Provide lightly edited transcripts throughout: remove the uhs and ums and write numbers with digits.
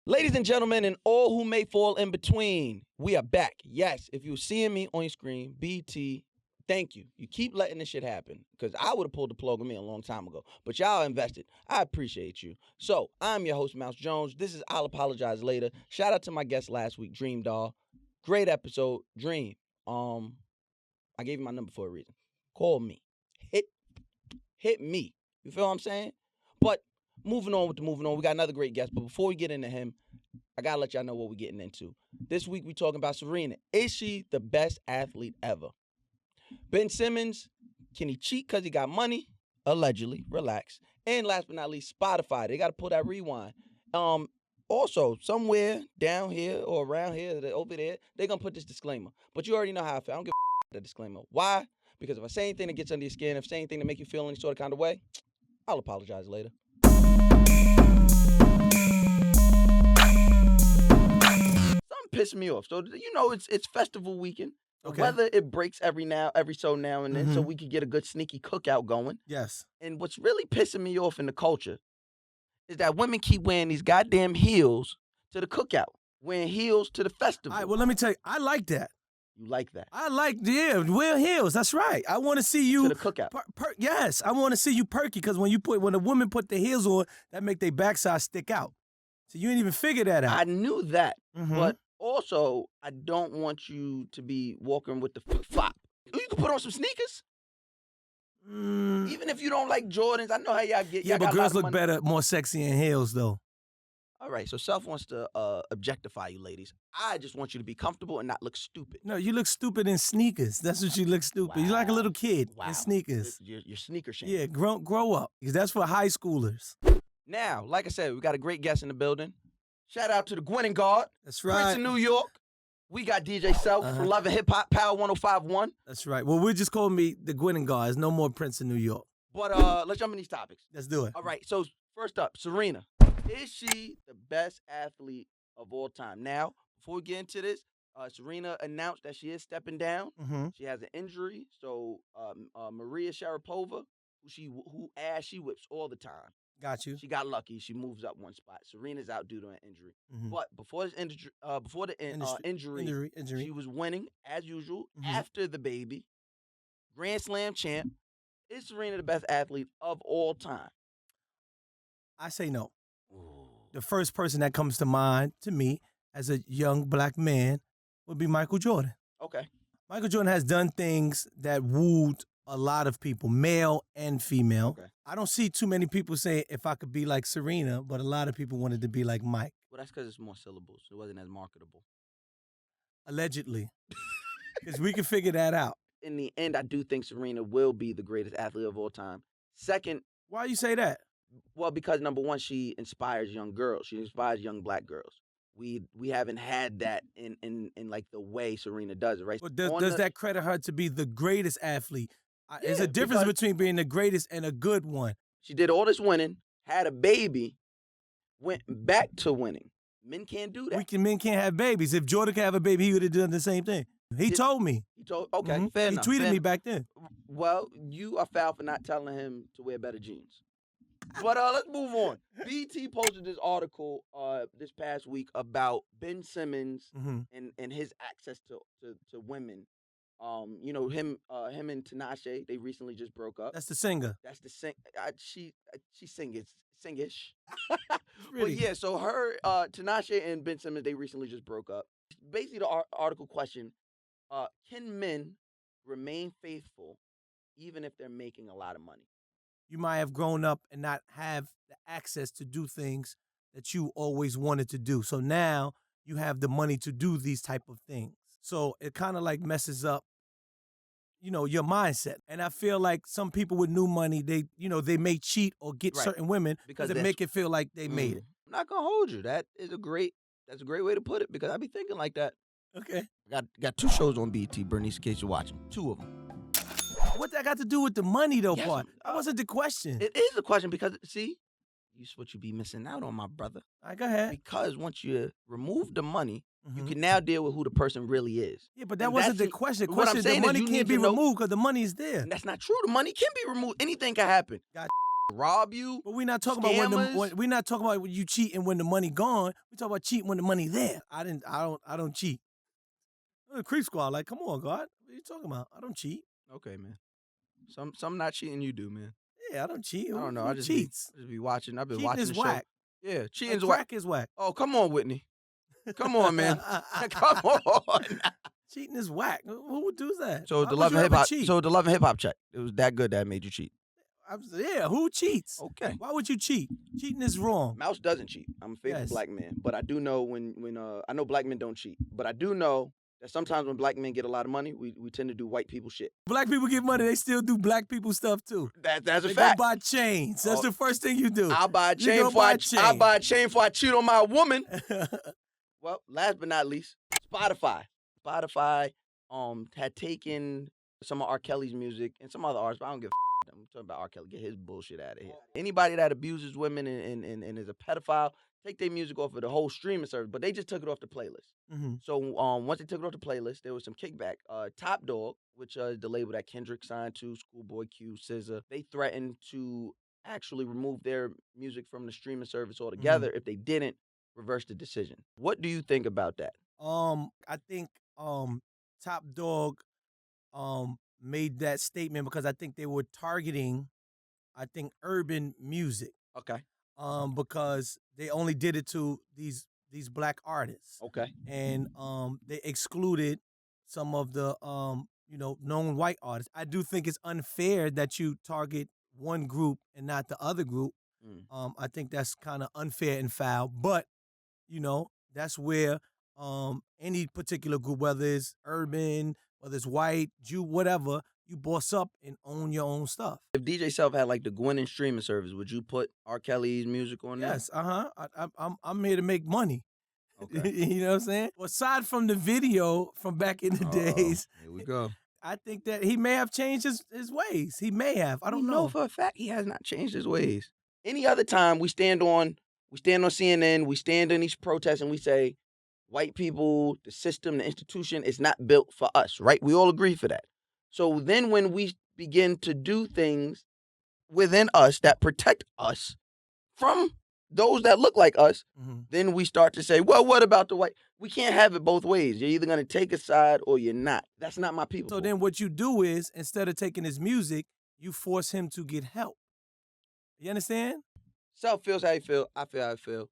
Ladies and gentlemen, and all who may fall in between, we are back. Yes, if you're seeing me on your screen, BT, thank you. You keep letting this shit happen because I would have pulled the plug on me a long time ago, but y'all invested. I appreciate you. So I'm your host, Mouse Jones. This is I'll Apologize Later. Shout out to my guest last week, Dream Doll. Great episode, Dream. I gave you my number for a reason. Call me. Hit me. You feel what I'm saying? But moving on, we got another great guest. But before we get into him, I got to let y'all know what we're getting into. This week, we're talking about Serena. Is she the best athlete ever? Ben Simmons, can he cheat because he got money? Allegedly. Relax. And last but not least, Spotify. They got to pull that rewind. Also, somewhere down here or around here, over there, they're going to put this disclaimer. But you already know how I feel. I don't give a the disclaimer. Why? Because if I say anything that gets under your skin, if I say anything that make you feel any sort of kind of way, I'll apologize later. Something pissed me off. So, it's festival weekend. Okay. Weather, it breaks every so now and then, so we could get a good sneaky cookout going. Yes. And what's really pissing me off in the culture is that women keep wearing these goddamn heels to the cookout, wearing heels to the festival. All right, well, let me tell you, I like that. You like that? I like, wear heels. That's right. I want to see you. To the cookout. Yes, I want to see you perky because when a woman put the heels on, that make their backside stick out. So you didn't even figure that out. I knew that, but also I don't want you to be walking with the flip-flop. You can put on some sneakers. Even if you don't like Jordans, I know how y'all get. Yeah, but girls look better, more sexy in heels, though. All right, so Self wants to objectify you, ladies. I just want you to be comfortable and not look stupid. No, you look stupid in sneakers. That's what you look stupid. Wow. You like a little kid in sneakers. You're sneaker shame. Yeah, grow up, because that's for high schoolers. Now, like I said, we got a great guest in the building. Shout out to the Gwen and Guard. That's right. Prince of New York. We got DJ Self from Love and Hip Hop Power 105.1. That's right. Well, we're just calling me the Gwen and Guard. There's no more Prince of New York. But let's jump in these topics. Let's do it. All right, so first up, Serena. Is she the best athlete of all time? Now, before we get into this, Serena announced that she is stepping down. She has an injury. So Maria Sharapova, who she whips all the time. Got you. She got lucky. She moves up one spot. Serena's out due to an injury. But before the injury, she was winning as usual. After the baby, Grand Slam champ. Is Serena the best athlete of all time? I say no. Ooh. The first person that comes to mind to me as a young black man would be Michael Jordan. Okay. Michael Jordan has done things that wooed a lot of people, male and female. Okay. I don't see too many people saying if I could be like Serena, but a lot of people wanted to be like Mike. Well, that's because it's more syllables. It wasn't as marketable. Allegedly. Because we can figure that out. In the end, I do think Serena will be the greatest athlete of all time. Second. Why you say that? Well, because number one, she inspires young girls. She inspires young black girls. We haven't had that in like the way Serena does it, right? Well, does that credit her to be the greatest athlete? There's a difference between being the greatest and a good one. She did all this winning, had a baby, went back to winning. Men can't do that. Men can't have babies. If Jordan could have a baby, he would have done the same thing. He told me. Okay, fair enough. He tweeted me back then. Well, you are foul for not telling him to wear better jeans. But let's move on. BT posted this article this past week about Ben Simmons and his access to women. Him and Tinashe, they recently just broke up. That's the singer. That's the she singish. Really? But yeah, so her Tinashe and Ben Simmons, they recently just broke up. Basically, the article question: can men remain faithful even if they're making a lot of money? You might have grown up and not have the access to do things that you always wanted to do. So now you have the money to do these type of things. So it kind of like messes up, your mindset. And I feel like some people with new money, they may cheat or get certain women because it make it feel like they made it. I'm not gonna hold you. That's a great way to put it because I be thinking like that. Okay. Got 2 shows on BT, Bernice, in case you're watching. 2 of them. What that got to do with the money, though, part? That wasn't the question. It is the question because, see, That's what you be missing out on, my brother. All right, go ahead. Because once you remove the money, you can now deal with who the person really is. Yeah, but that wasn't the question. The question is the money can't be removed because the money is there. And that's not true. The money can be removed. Anything can happen. God rob you. But we're not talking about we're not talking about when you cheating when the money gone. We talking about cheating when the money there. I don't cheat. The Creep Squad, like, come on, God. What are you talking about? I don't cheat. Okay, man. Some not cheating you do, man. Yeah, I don't cheat. I don't know. Who I just cheats? be watching. I've been Cheating watching is the show. whack. Yeah, cheating's Like, whack. crack is whack. Oh, come on, Whitney. Come on, man. Come on. Cheating is whack. Who would do that? So the Love and Hip Hop check. It was that good that made you cheat. Yeah, who cheats? Okay. Why would you cheat? Cheating is wrong. Mouse doesn't cheat. I'm a faithful black man, but I do know when I know black men don't cheat, but I do know that sometimes when black men get a lot of money, we tend to do white people shit. Black people get money, they still do black people stuff too. That's a they fact. Go buy chains. That's the first thing you do. I'll buy a chain before I cheat on my woman. Well, last but not least, Spotify. Spotify had taken some of R. Kelly's music and some other artists, but I don't give a I'm talking about R. Kelly. Get his bullshit out of here. Anybody that abuses women and is a pedophile, take their music off of the whole streaming service, but they just took it off the playlist. Mm-hmm. So once they took it off the playlist, there was some kickback. Top Dog, which is the label that Kendrick signed to, Schoolboy Q, SZA, they threatened to actually remove their music from the streaming service altogether if they didn't reverse the decision. What do you think about that? I think Top Dog made that statement because I think they were targeting, urban music. Okay. Because they only did it to these black artists. Okay. And they excluded some of the known white artists. I do think it's unfair that you target one group and not the other group. I think that's kind of unfair and foul. But that's where any particular group, whether it's urban, whether it's white, Jew, whatever, you boss up and own your own stuff. If DJ Self had like the Gwen and streaming service, would you put R. Kelly's music on there? Yes, I'm here to make money. Okay. You know what I'm saying? Aside from the video from back in the days, here we go. I think that he may have changed his ways. He may have. I don't know. For a fact he has not changed his ways. Any other time we stand on CNN, we stand in these protests and we say, white people, the system, the institution is not built for us, right? We all agree for that. So then when we begin to do things within us that protect us from those that look like us, then we start to say, well, what about the white? We can't have it both ways. You're either going to take a side or you're not. That's not my people. So then what you do is, instead of taking his music, you force him to get help. You understand? Self feels how you feel. I feel how I feel.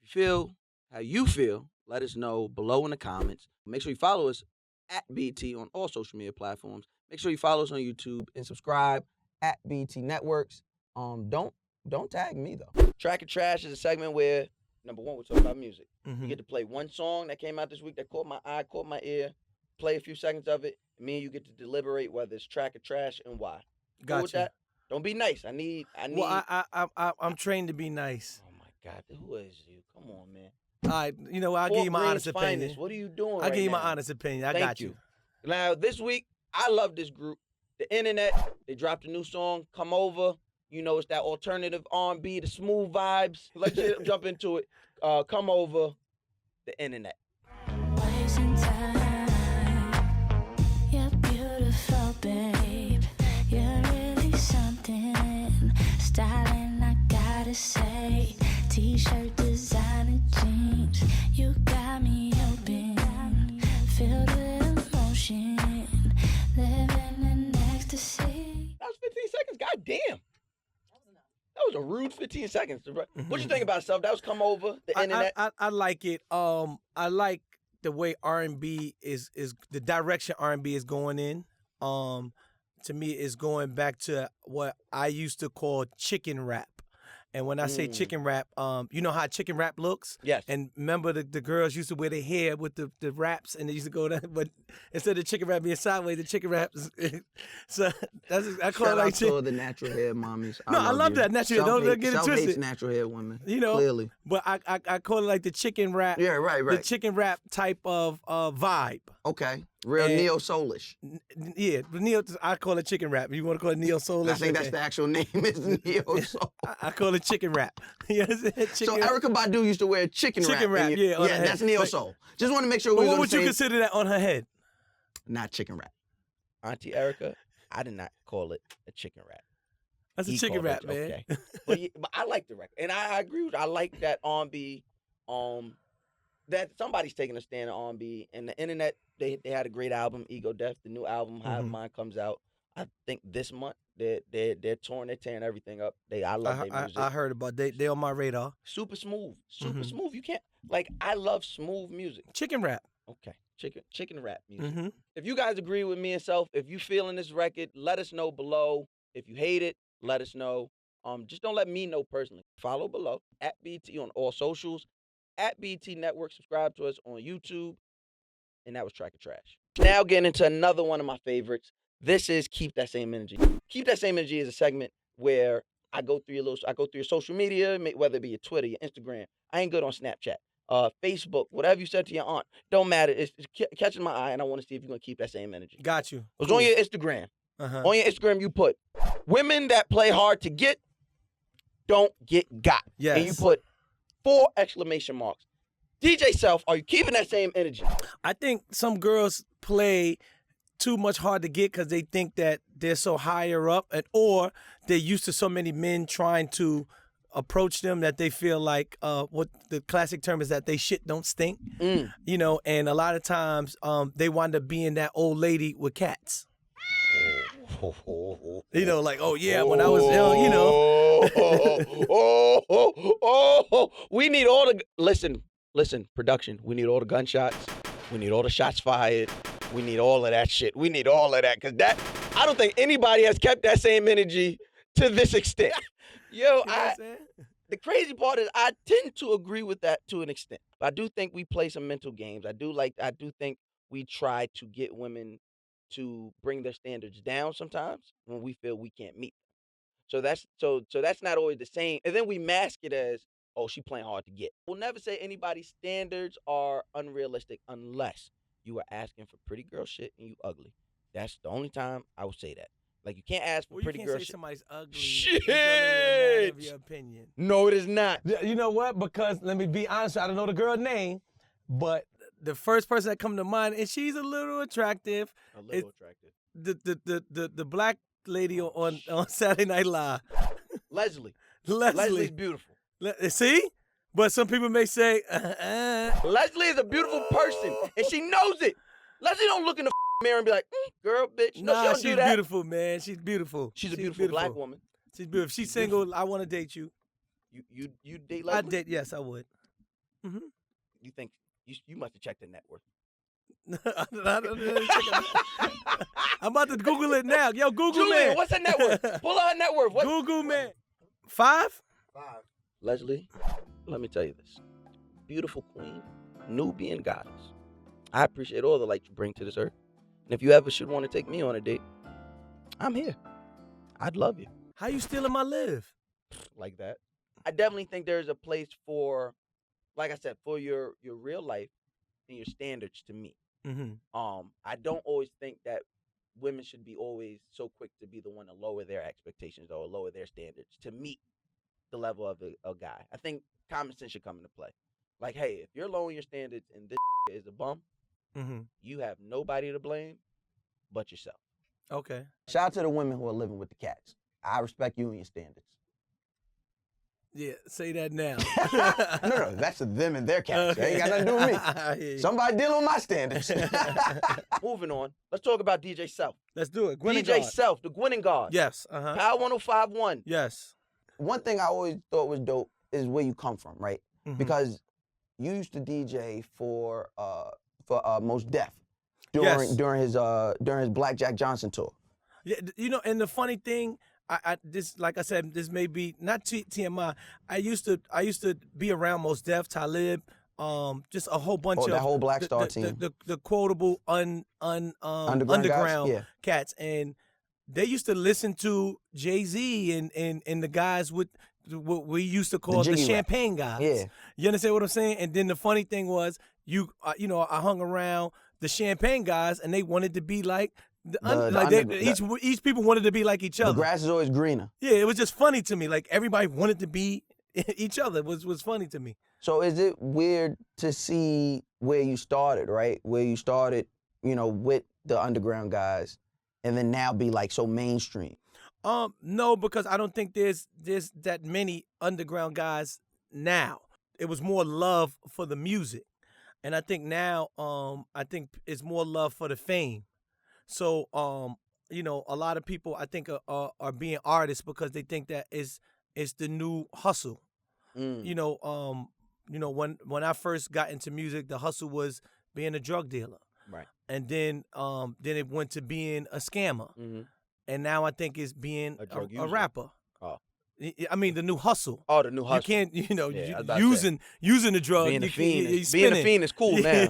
If you feel how you feel, let us know below in the comments. Make sure you follow us at BT on all social media platforms. Make sure you follow us on YouTube and subscribe at BT Networks. Don't tag me though. Track or Trash is a segment where, number one, we're talking about music. You get to play one song that came out this week that caught my eye, caught my ear, play a few seconds of it, and me and you get to deliberate whether it's track or trash and why. Gotcha. With that? Don't be nice. I need. Well, I'm trained to be nice. Oh my God, who is you? Come on, man. All right, I'll give you my honest opinion. Finest. What are you doing? I'll give you my honest opinion. I got you. Now, this week, I love this group. The Internet, they dropped a new song, Come Over. It's that alternative R&B, the smooth vibes. Let's jump into it. Come Over, The Internet. Wasting time. You're beautiful, babe. You're really something. Styling, I gotta say. T-shirt, designer jeans. You got me open. Filled with emotion. Living in ecstasy. That was 15 seconds. God damn. That was a rude 15 seconds. What you think about Self? That was Come Over, The Internet. I like it. I like the way R&B is the direction R&B is going in. To me, it's going back to what I used to call chicken rap. And when I say chicken rap, you know how chicken rap looks? Yes. And remember the girls used to wear their hair with the wraps, and they used to go down. But instead of chicken rap being sideways, the chicken rap is. So I call it like Shout out to the natural hair mommies. I love that natural hair. Don't get it twisted. Self-hates natural hair women. Clearly. But I call it like the chicken rap. Yeah, right. The chicken rap type of vibe. Okay. Real neo-soulish. Yeah, I call it chicken rap. You want to call it neo-soulish? I think that's the actual name is neo-soul. I call it chicken rap. You know what I'm saying? So Erykah Badu used to wear chicken rap. Chicken rap, yeah. Yeah, that's neo-soul. Just want to make sure we're on the What would you same... consider that on her head? Not chicken rap. Auntie Erykah, I did not call it a chicken rap. That's a He chicken called rap, it, man. okay. But I like the record, and I agree with you. I like that R&B. That somebody's taking a stand on R&B, and the internet. They had a great album, Ego Death. The new album, Hive Mind, comes out. I think this month. They're touring, they're tearing everything up. I love their music. I heard about they on my radar. Super smooth. You can't I love smooth music. Chicken rap. Okay, chicken rap music. If you guys agree with me and Self, if you feeling this record, let us know below. If you hate it, let us know. Just don't let me know personally. Follow below at BT on all socials, at BT Network. Subscribe to us on YouTube. And that was Track of Trash. Now getting into another one of my favorites. This is Keep That Same Energy. Keep That Same Energy is a segment where I go through your social media, whether it be your Twitter, your Instagram. I ain't good on Snapchat, Facebook, whatever you said to your aunt. Don't matter. It's catching my eye, and I want to see if you're gonna keep that same energy. Got you. It was on your Instagram. On your Instagram, you put women that play hard to get don't get got. Yes. And you put 4 exclamation marks. DJ Self, are you keeping that same energy? I think some girls play too much hard to get because they think that they're so higher up, or they're used to so many men trying to approach them that they feel like what the classic term is that they shit don't stink. You know, and a lot of times they wind up being that old lady with cats. You know, like, oh yeah, when I was young, you know. We need all the listen, production. We need all the gunshots. We need all the shots fired. We need all of that shit. We need all of that, because I don't think anybody has kept that same energy to this extent. Yo, the crazy part is I tend to agree with that to an extent. But I do think we play some mental games. I do think we try to get women to bring their standards down sometimes when we feel we can't meet them. So that's not always the same. And then we mask it as, oh, she playing hard to get. We'll never say anybody's standards are unrealistic unless you are asking for pretty girl shit and you ugly. That's the only time I would say that. Like, you can't ask for pretty girl shit. You can't say somebody's ugly. Shit. It's only a matter of your opinion. No, it is not. You know what? Because let me be honest, I don't know the girl's name, but the first person that come to mind, and she's a little attractive. The black lady on Saturday Night Live. Leslie. Leslie. Leslie's beautiful. See? But some people may say, Leslie is a beautiful person, and she knows it. Leslie don't look in the mirror and be like, girl, bitch. No, she don't she's do that. Beautiful, man. She's beautiful. She's a beautiful black woman. She's beautiful. She's single. I want to date you. You date Leslie? I'd date, yes, I would. Mm-hmm. You think, you must have checked the net worth. I'm about to Google it now. Yo, Google Julian, man. what's her net worth? Pull out her net worth. What? Google man. 5? Leslie, let me tell you this. Beautiful queen, Nubian goddess. I appreciate all the light you bring to this earth. And if you ever should want to take me on a date, I'm here. I'd love you. How you stealing my live? Like that. I definitely think there's a place for, like I said, for your real life and your standards to meet. I don't always think that women should be always so quick to be the one to lower their expectations or lower their standards to meet the level of a guy. I think common sense should come into play. Like, hey, if you're lowering your standards and this is a bum, you have nobody to blame but yourself. Okay. Shout out to the women who are living with the cats. I respect you and your standards. Yeah, say that now. No, that's them and their cats. They ain't got nothing to do with me. Somebody dealing with my standards. Moving on. Let's talk about DJ Self. Let's do it. DJ Self, the Gwen and God. Yes. Power 105.1. Yes. One thing I always thought was dope is where you come from, right? Because you used to DJ for Most Def during his Blackjack Johnson tour. Yeah, you know, and the funny thing, this, like I said, this may be not TMI. I used to be around Most Def, Talib, just a whole bunch of that whole Black Star team, the quotable underground cats, and they used to listen to Jay-Z and the guys with what we used to call the champagne guys. Yeah, you understand what I'm saying? And then the funny thing was, I hung around the champagne guys, and they wanted to be like. Each people wanted to be like each other. The grass is always greener. Yeah, it was just funny to me. Like, everybody wanted to be each other. It was funny to me. So is it weird to see where you started, right? Where you started, with the underground guys, and then now be like so mainstream? No, because I don't think there's that many underground guys now. It was more love for the music, and I think now, I think it's more love for the fame. So, a lot of people I think are being artists because they think that it's the new hustle. Mm. When I first got into music, the hustle was being a drug dealer, Right. and then it went to being a scammer, Mm-hmm. and now I think it's being A drug a user. rapper. Oh. I mean, the new hustle. Oh, the new hustle. You can't, Yeah, I was about to using the drug. Being a you fiend. you Is, being a spinning. fiend is cool now.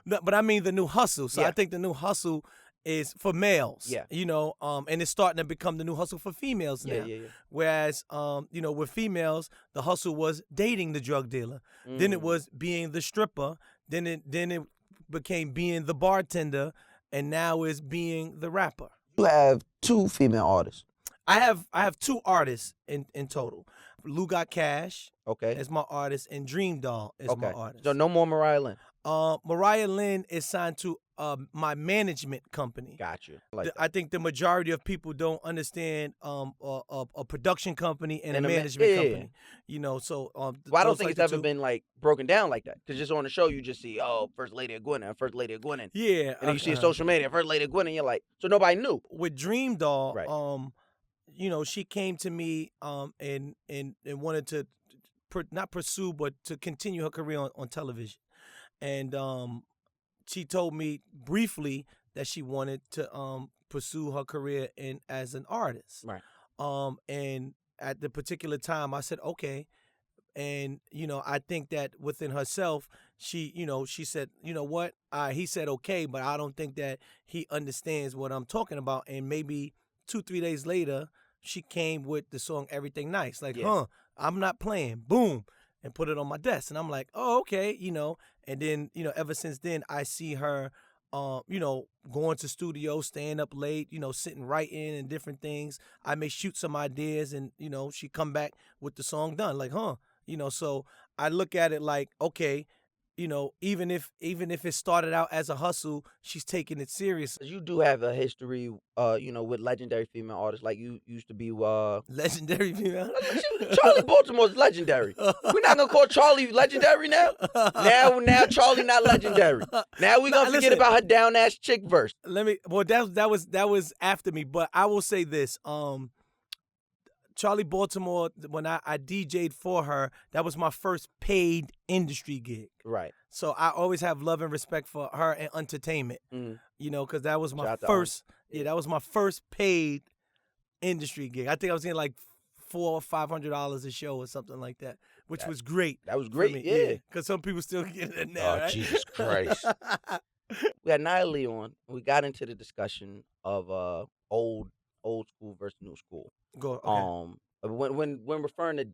No, but I mean the new hustle. So Yeah. I think the new hustle is for males. Yeah. And it's starting to become the new hustle for females now. Yeah. Whereas, with females, the hustle was dating the drug dealer. Then it Mm. was being the stripper. Then it became being the bartender, and now it's being the rapper. You have 2 female artists. I have 2 artists in total. Lou Got Cash Okay. is my artist, and Dream Doll is my artist. So no more Mariah Lynn. Mariah Lynn is signed to my management company. Got you. Like I think the majority of people don't understand a production company and a And a ma- management yeah. company. So well, I don't those think like it's the ever 2. been like broken down like that. Because just on the show, you just see, First Lady of Gwinnett, First Lady of Gwinnett. Yeah, And then you see social media, First Lady of Gwinnett, and you're like, so nobody knew. with Dream Doll. Right. She came to me and wanted to not pursue but to continue her career on television, and she told me briefly that she wanted to pursue her career as an artist. Right. And at the particular time, I said okay, and I think that within herself, she said, what, he said okay, but I don't think that he understands what I'm talking about. And maybe 2-3 days later, she came with the song Everything Nice. Like, Yeah. I'm not playing. Boom. And put it on my desk. And I'm like, oh, okay, And then, ever since then, I see her, going to studios, staying up late, sitting writing and different things. I may shoot some ideas and, she come back with the song done. Like, So I look at it like, okay, even if it started out as a hustle, she's taking it serious. You do have a history, with legendary female artists. Like you used to be, Legendary female. Charlie Baltimore's legendary. We're not gonna call Charlie legendary now. Now Charlie not legendary. Now we gonna forget about her down ass chick verse. That was after me, but I will say this. Charlie Baltimore, when I DJ'd for her, that was my first paid industry gig. Right. So I always have love and respect for her and entertainment. Mm. Because that was my Shout out to first. Yeah, that was my first paid industry gig. I think I was getting like $400 or $500 a show or something like that, which was great. That was for great. me. Yeah. Because some people still get it now. Right? Jesus Christ. We had Nia Lee on. We got into the discussion of old school versus new school. Go. Okay. When referring to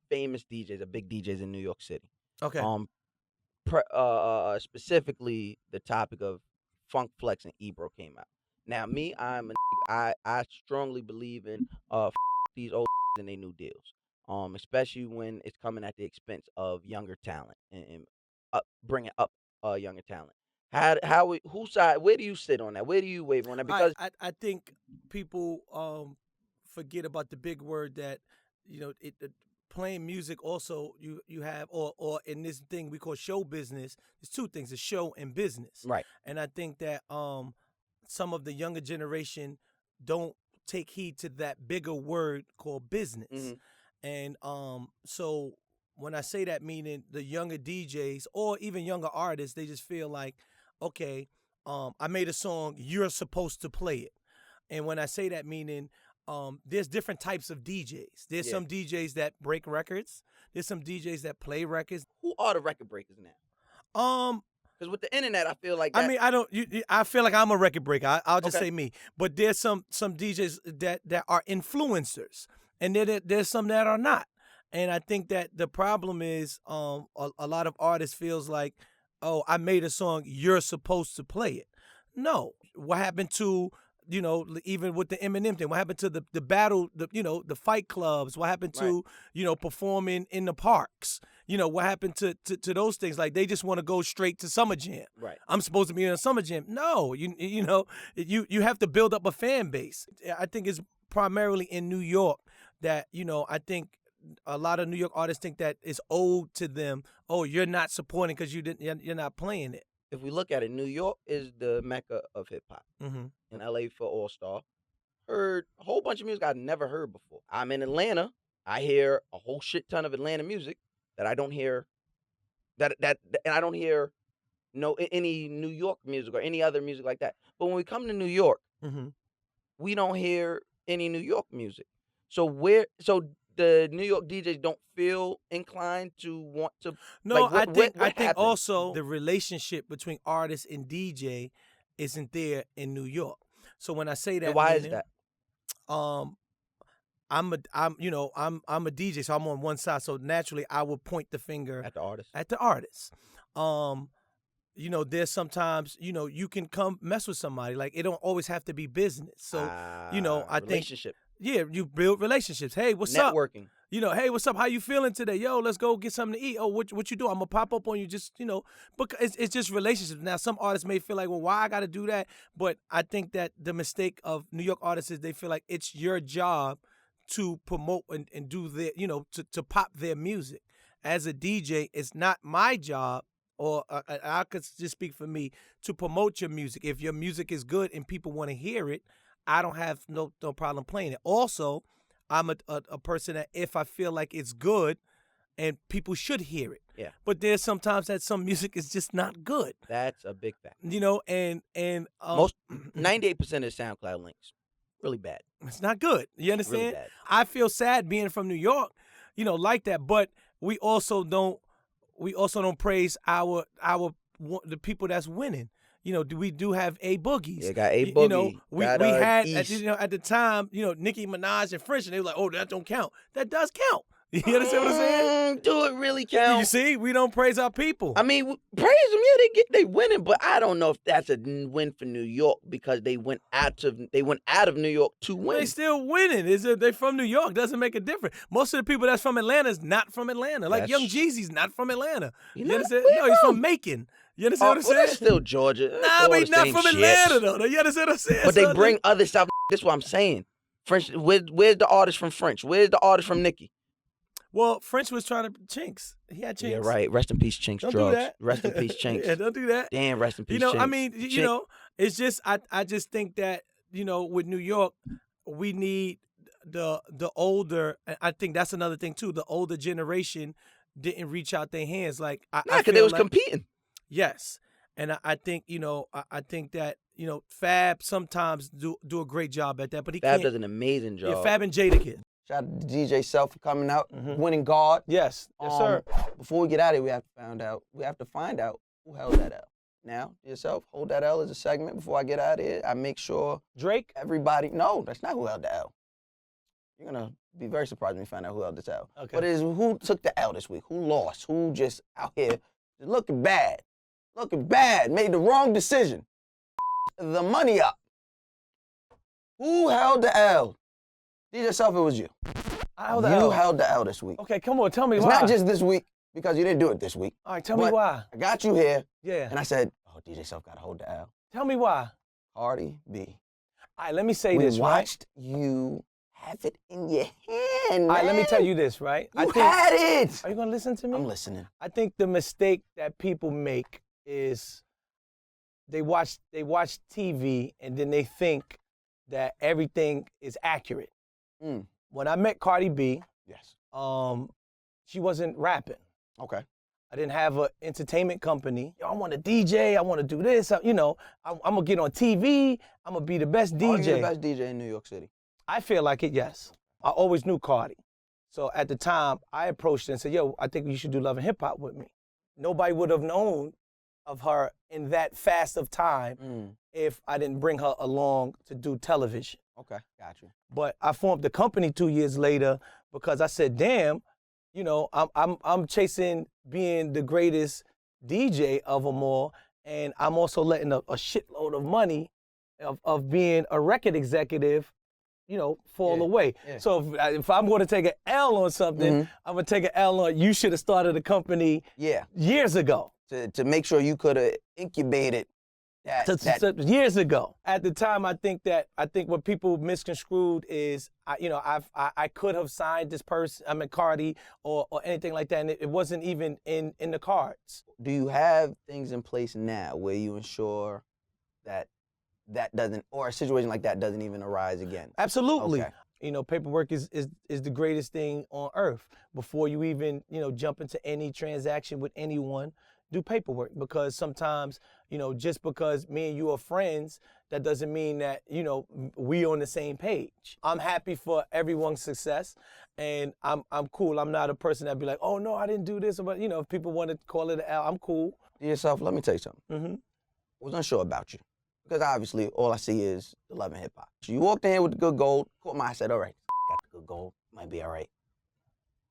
famous DJs, big DJs in New York City. Okay. Specifically the topic of Funk Flex and Ebro came out. Now me, I strongly believe in these old and they new deals. Especially when it's coming at the expense of younger talent and bringing up younger talent. Whose side? Where do you sit on that? Where do you waver on that? Because I think people forget about the big word that playing music. Also, you have or in this thing we call show business. There's 2 things: it's show and business. right. And I think that some of the younger generation don't take heed to that bigger word called business. Mhm. And so when I say that, meaning the younger DJs or even younger artists, they just feel like, okay, I made a song, you're supposed to play it. And when I say that, meaning there's different types of DJs. There's Yeah. some DJs that break records. There's some DJs that play records. Who are the record breakers now? Because with the internet, I feel like that, I mean, I don't. I feel like I'm a record breaker. I'll just Okay. say me. But there's some DJs that are influencers, and there's some that are not. And I think that the problem is a lot of artists feels like, oh, I made a song, you're supposed to play it. No. What happened to even with the Eminem thing? What happened to the battle, the fight clubs? What happened to, performing in the parks? What happened to those things? Like, they just want to go straight to Summer Jam. Right. I'm supposed to be in a Summer Jam. No, you have to build up a fan base. I think it's primarily in New York that, I think a lot of New York artists think that it's owed to them. Oh, you're not supporting because you're not playing it. If we look at it, New York is the mecca of hip hop. Mm-hmm. In LA for All Star, heard a whole bunch of music I'd never heard before. I'm in Atlanta. I hear a whole shit ton of Atlanta music that I don't hear. And I don't hear any New York music or any other music like that. But when we come to New York, we don't hear any New York music. So the New York DJs don't feel inclined to want to. No, I think also the relationship between artist and DJ isn't there in New York. So when I say that, why is that? I'm a DJ, so I'm on one side. So naturally, I would point the finger at the artist. There's sometimes, you can come mess with somebody. Like, it don't always have to be business. So, I think. Relationship. Yeah, you build relationships. Hey, what's up? Networking. Hey, what's up? How you feeling today? Yo, let's go get something to eat. Oh, what you do? I'm going to pop up on you just, but it's just relationships. Now, some artists may feel like, well, why I got to do that? But I think that the mistake of New York artists is they feel like it's your job to promote and do their, to pop their music. As a DJ, it's not my job, or I could just speak for me, to promote your music. If your music is good and people want to hear it, I don't have no problem playing it. Also, I'm a person that if I feel like it's good and people should hear it. Yeah. But there's sometimes that some music is just not good. That's a big fact. And most 98% of SoundCloud links really bad. It's not good. You understand? Really bad. I feel sad being from New York, like that. But we also don't praise the people that's winning. We do have A Boogies. Yeah, got A Boogie. We had at the time, Nicki Minaj and French, and they were like, oh, that don't count. That does count. You understand what I'm saying? Do it really count? You see, we don't praise our people. I mean, praise them. Yeah, they winning, but I don't know if that's a win for New York because they went out of New York to win. They still winning. They from New York? Doesn't make a difference. Most of the people that's from Atlanta is not from Atlanta. Like Young Jeezy's not from Atlanta. You understand? No, he's from Macon. You understand what I'm saying? That's still Georgia. Nah, but he's not from Atlanta though. You understand what I'm saying? But they bring other stuff. That's what I'm saying. French. Where's the artist from French? Where's the artist from Nicki? Well, French was trying to Chinks. He had Chinks. Yeah, right. Rest in peace, Chinks. Don't drugs. do that. Rest in peace, Chinks. Yeah, don't do that. Damn, rest in peace, Chinks. I mean, it's just I just think that with New York, we need the older. I think that's another thing too. The older generation didn't reach out their hands. Like because they was competing. Yes, and I think I think that Fab sometimes do a great job at that, but Fab does an amazing job. Yeah, Fab and Jadakiss. Shout out to DJ Self for coming out, winning guard. Yes, sir. Before we get out of here, we have to find out who held that L. Now, yourself, hold that L as a segment before I get out of here. I make sure Drake. Everybody, no, that's not who held the L. You're gonna be very surprised when you find out who held this L. Okay. But it is who took the L this week, who lost, who just out here looking bad, made the wrong decision. The money up. Who held the L? DJ Self, it was you. I held the L. You held the L this week. Okay, come on, tell me why. It's not just this week, because you didn't do it this week. All right, tell me why. I got you here. Yeah. And I said, oh, DJ Self got to hold the L. Tell me why. Cardi B. All right, let me say this, right? We watched you have it in your hand, man. All right, let me tell you this, right? You had it. Are you going to listen to me? I'm listening. I think the mistake that people make is they watch TV and then they think that everything is accurate. When I met Cardi B, yes, she wasn't rapping. Okay. I didn't have an entertainment company. Yo, I want to DJ. I want to do this. I'm gonna get on TV. I'm gonna be the best DJ. Are you the best DJ in New York City? I feel like it, yes. I always knew Cardi. So at the time, I approached her and said, yo, I think you should do Love and Hip Hop with me. Nobody would have known of her in that fast of time if I didn't bring her along to do television. Okay, got you. But I formed the company 2 years later because I said, damn, I'm chasing being the greatest DJ of them all, and I'm also letting a shitload of money of being a record executive, fall away. Yeah. So if I'm going to take an L on something, I'm going to take an L on, you should have started a company years ago. To make sure you could have incubated Years ago. At the time, I think what people misconstrued is, I could have signed this person, Cardi, or anything like that, and it wasn't even in the cards. Do you have things in place now where you ensure that doesn't, or a situation like that doesn't even arise again? Absolutely. Okay. Paperwork is the greatest thing on earth. Before you even, jump into any transaction with anyone, do paperwork, because sometimes, just because me and you are friends, that doesn't mean that, we on the same page. I'm happy for everyone's success, and I'm cool. I'm not a person that'd be like, oh no, I didn't do this, but if people want to call it an L, I'm cool. Yourself, let me tell you something. Mm-hmm. I was unsure about you, because obviously all I see is the love and hip hop. So you walked in here with the good gold, caught my eye, said, all right, got the good gold, might be all right.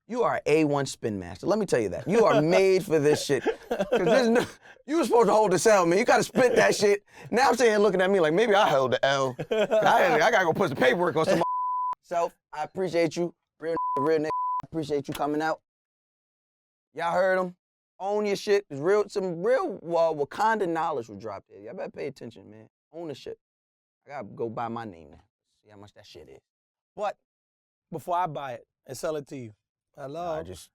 You are an A1 spin master. Let me tell you that. You are made for this shit. You were supposed to hold the L, man. You gotta split that shit. Now I'm sitting here looking at me like maybe I held the L. I gotta go put some paperwork on some self. I appreciate you. Real nigga. I appreciate you coming out. Y'all heard him. Own your shit. Some real Wakanda knowledge will drop there. Y'all better pay attention, man. Own the shit. I gotta go buy my name now. See how much that shit is. But before I buy it and sell it to you. Hello. I just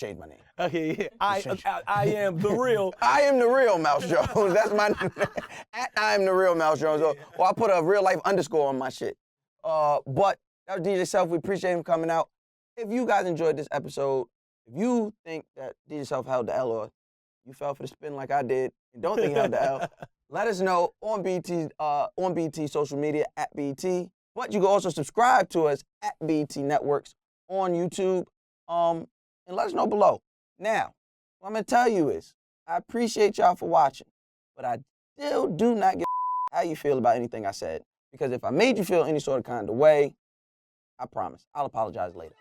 changed my name. Okay, yeah. I am the real. I am the real Mouse Jones. That's my I am the real Mouse Jones. Or I put a real life underscore on my shit. But that was DJ Self. We appreciate him coming out. If you guys enjoyed this episode, if you think that DJ Self held the L, or you fell for the spin like I did and don't think he held the L, let us know on BT social media at BT. But you can also subscribe to us at BT Networks on YouTube. And let us know below. Now, what I'm going to tell you is, I appreciate y'all for watching, but I still do not give how you feel about anything I said. Because if I made you feel any sort of kind of way, I promise, I'll apologize later.